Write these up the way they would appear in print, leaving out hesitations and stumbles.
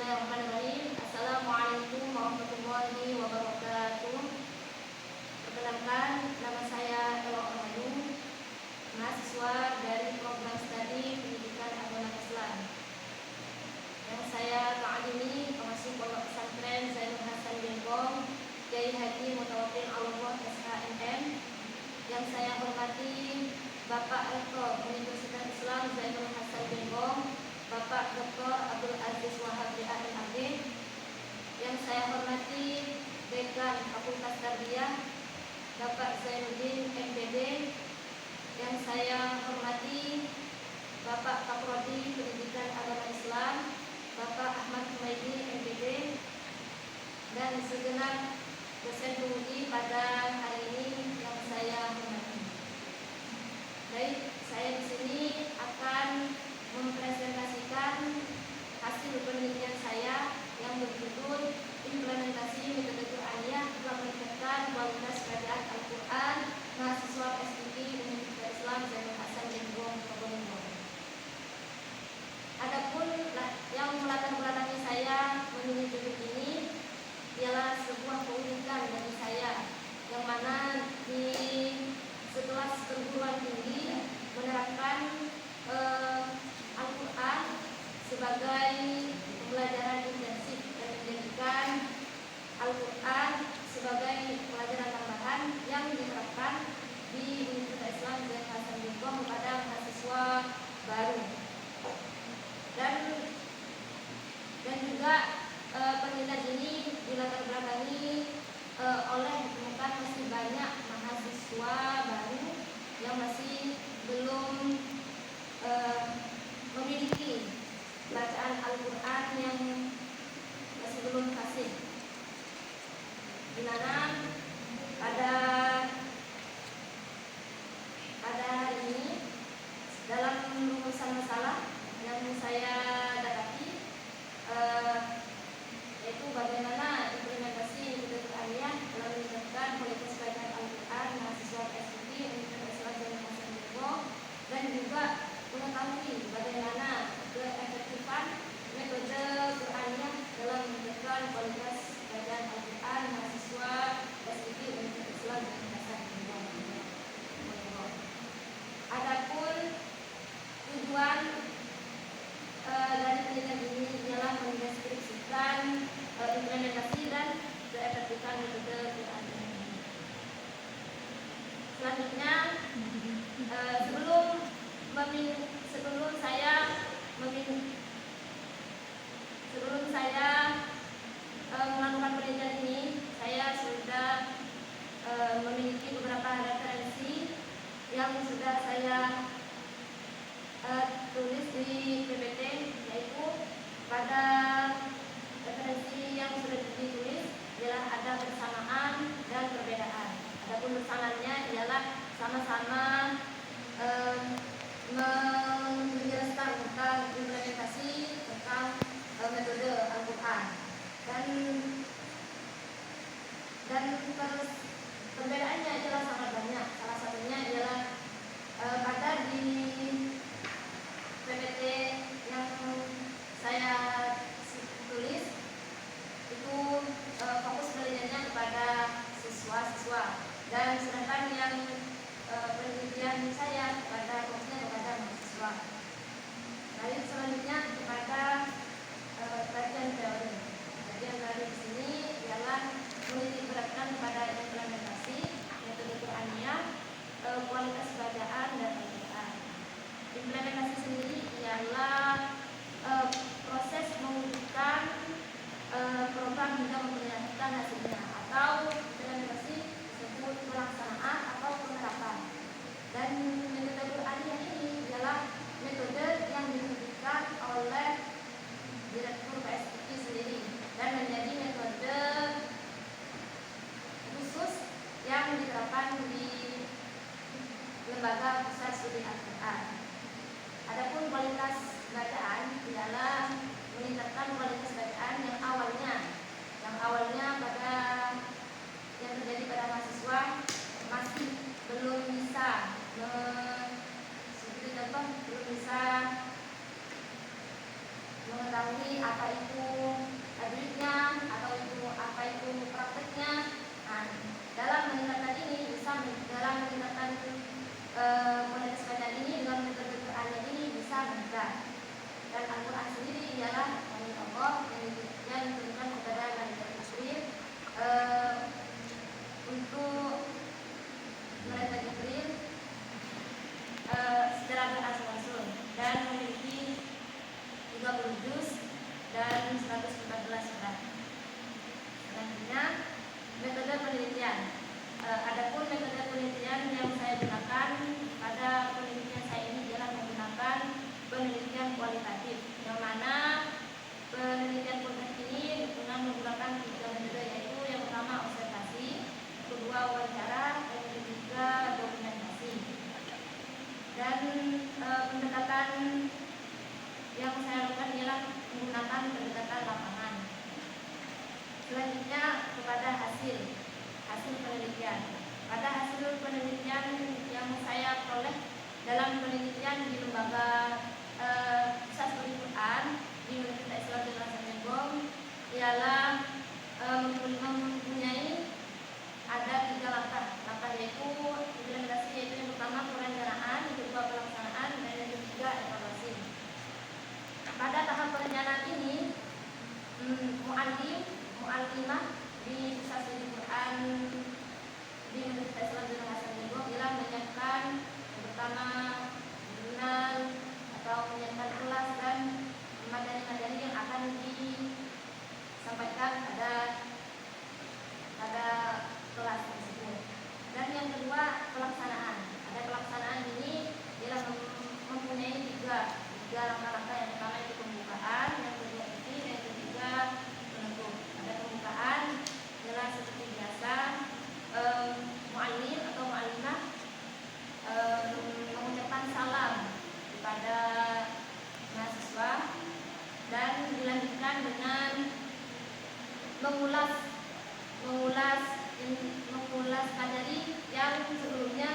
Bismillahirrahmanirrahim. Assalamualaikum warahmatullahi wabarakatuh. Perkenalkan, nama saya Elo Ahmadu, mahasiswa dari program studi pendidikan agama Islam. Yang saya mengadili pengasuh pondok pesantren Zainul Hasan Genggong, Kiai Haji Mutawakkil Allah SHMM. Yang saya hormati Bapak Rektor Universitas Islam Zainul Hasan Genggong, Bapak Dr. Abdul Aziz Wahab MAG. Yang saya hormati Dekan Fakultas Tarbiyah Bapak Zainuddin MPD. Yang saya hormati Bapak Kaprodi Pendidikan Agama Islam Bapak Ahmad Humaydi MPD, dan segenap dosen UI pada hari ini yang saya hormati. Baik, saya di sini akan mempresentasikan hasil penelitian saya yang berjudul implementasi metode Qur'aniyah dalam meningkatkan kualitas bacaan Al-Quran mahasiswa S3 Universitas Islam Zainul Hasan Genggong Probolinggo. Adapun yang melatar belakangi saya memilih topik ini ialah sebuah keunikan bagi saya, yang mana di setelah perguruan tinggi menerapkan Al-Quran sebagai pembelajaran intensif dan menjadikan Al-Quran sebagai pelajaran tambahan yang diterapkan di Universitas Islam Zainul Hasan Genggong kepada mahasiswa baru. Dan juga penelitian ini dilatar belakangi oleh ditemukan masih banyak mahasiswa baru yang masih belum memiliki bacaan Al-Quran yang masih belum fasih, di mana pada hari ini dalam rumusan masalah yang saya dapati yaitu bagaimana implementasi metode Qur'aniyah dalam meningkatkan kualitas bacaan Al-Quran mahasiswa S3 Universitas Islam Zainul Hasan Genggong, dan juga mengetahui bagaimana keefektifan metode Qur'aniyah dalam meningkatkan kualitas bacaan Al-Quran mahasiswa S3 Universitas Islam Zainul Hasan Genggong. Adapun tujuan dari penelitian ini ialah mendeskripsikan implementasi dan keefektifan metode Qur'aniyah. Selanjutnya, sebelum saya melakukan penelitian ini, saya sudah memiliki beberapa referensi yang sudah saya tulis di PPT, yaitu pada referensi yang sudah ditulis ialah ada persamaan dan perbedaan. Adapun persamaannya ialah sama-sama menjelaskan tentang implementasi tentang metode Al-Quran, dan perbedaannya adalah sangat banyak. Salah satunya ialah pada di PPT yang saya tulis itu fokus penelitiannya kepada siswa-siswa, dan sedangkan yang penelitian saya fokusnya kepada mahasiswa. Lalu selanjutnya kepada kajian teori. Kajian teori di sini ialah menitik beratkan kepada implementasi metode Qur'aniyah, kualitas bacaan dan pembacaan. Implementasi sendiri ialah proses mewujudkan program hingga memperlihatkan hasilnya, atau implementasi disebut pelaksanaan atau penerapan. Dan metode Qur'aniyah ini ialah metode yang ditentukan oleh Direktur PSIQ sendiri dan menjadi metode khusus yang diterapkan di Lembaga Pusat Studi Al-Quran. Adapun kualitas bacaan ialah meningkatkan kualitas bacaan yang awalnya pada yang terjadi pada mahasiswa masih belum bisa belum bisa mengetahui apa itu pelaksanaan. Dalam meningkatkan ini dalam meningkatkan kualitas bacaan ini dengan metode Qur'annya ini bisa meningkat. Dan Al-Quran sendiri ialah wahyu Allah yang diturunkan kepada Nabi Jibril untuk malaikat Jibril secara berasal-asal dan memiliki 30 juz dan 114 surat. Selanjutnya metode penelitian. Adapun metode penelitian yang saya gunakan pada penelitian saya ini adalah menggunakan penelitian kualitatif, yang mana penelitian kualitatif ini dengan menggunakan 3 metode, yaitu yang pertama observasi, kedua wawancara, dan yang ketiga dokumentasi. Dan pendekatan yang saya lakukan ialah menggunakan pendekatan lapangan. Selanjutnya kepada hasil penelitian. Pada hasil penelitian yang saya peroleh dalam penelitian di lembaga Pusat Studi Quran di Universitas Islam Negeri Semarang ialah mempunyai ada 3 langkah yaitu implementasi, yaitu yang pertama perencanaan, yang kedua pelaksanaan, dan yang ketiga evaluasi. Pada tahap perencanaan ini mu'allimah di Pusat Studi Quran di Universitas Islam Negeri Semarang ialah menyiapkan yang pertama jurnal atau menyiapkan kelas dan materi-materi yang akan disampaikan pada kelas tersebut. Dan yang kedua pelaksanaan. Pelaksanaan ini ialah mempunyai tiga langkah-langkah. Yang pertama itu pembukaan, yang kedua inti, dan yang ketiga penutup. Pada pembukaan ialah seperti biasa mu'allim atau mu'allimah mengucapkan salam kepada mahasiswa dan dilanjutkan dengan mengulas materi yang sebelumnya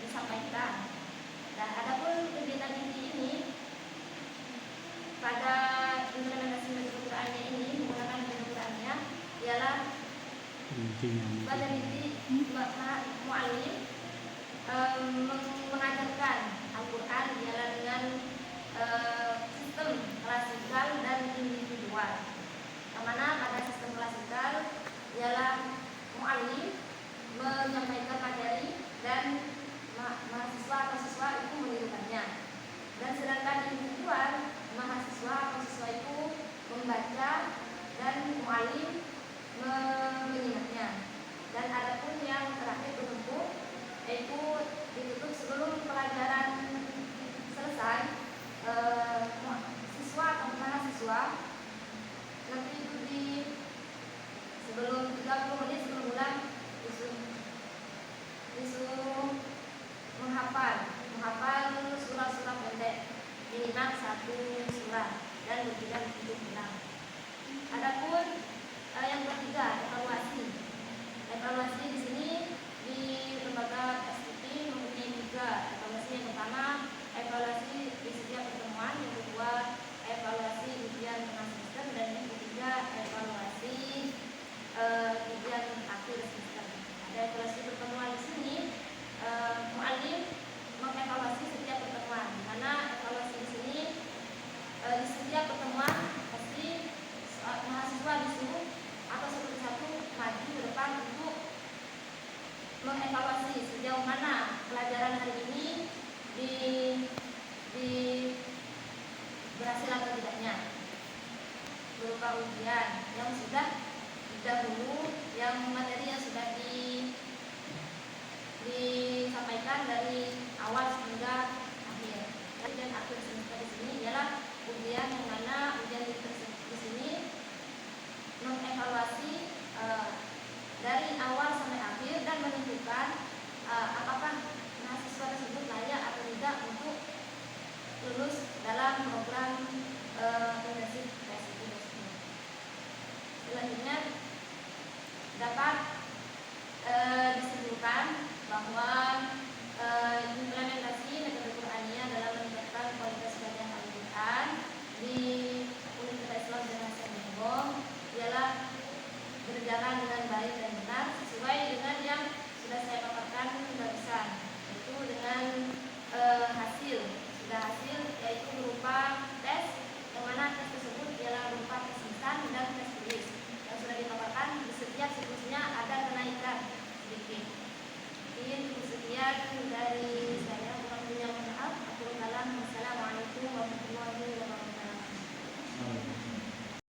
disampaikan. Dan adapun kegiatan inti ini pada implementasi metode Qur'annya ini menggunakan metode Qur'annya ialah pada inti mu'allim mengajarkan Al-Quran ialah dengan sistem klasikal dan individual. Yang mana pada sistem klasikal ialah mu'allim menyampaikan materi dan mahasiswa atau siswa itu menirukannya. Dan sedangkan individual, mahasiswa atau siswa itu membaca dan mu'allim menyimaknya. Dan adapun yang terakhir penutup, yaitu ditutup sebelum pelajaran selesai, siswa atau mahasiswa nanti itu sebelum 30 menit sebelum bulan disuruh menghafal surah-surah pendek minimal 1 surah dan berjeda untuk bilang. Adapun yang ketiga evaluasi di sini di lembaga STP mempunyai 3 evaluasi. Yang pertama evaluasi di setiap pertemuan, yang kedua evaluasi ujian tengah semester, dan yang ketiga evaluasi ujian akhir semester. Ada evaluasi pertemuan di sini, mu'allim mengevaluasi setiap pertemuan, karena evaluasi di sini di setiap pertemuan pasti mahasiswa disuruh atau satu-satu maju ke depan untuk mengevaluasi sejauh mana pelajaran hari ini berhasil atau tidaknya, berupa ujian yang sudah dahulu, yang materi yang sudah disampaikan dari awal hingga akhir. Dan akhir semester di sini ialah ujian yang mana ujian di sini mengevaluasi dari awal sampai akhir dan menentukan apakah mahasiswa tersebut layak atau tidak untuk lulus dalam program intensif PSID tersebut. Selanjutnya dapat disimpulkan bahwa implementasi metode dari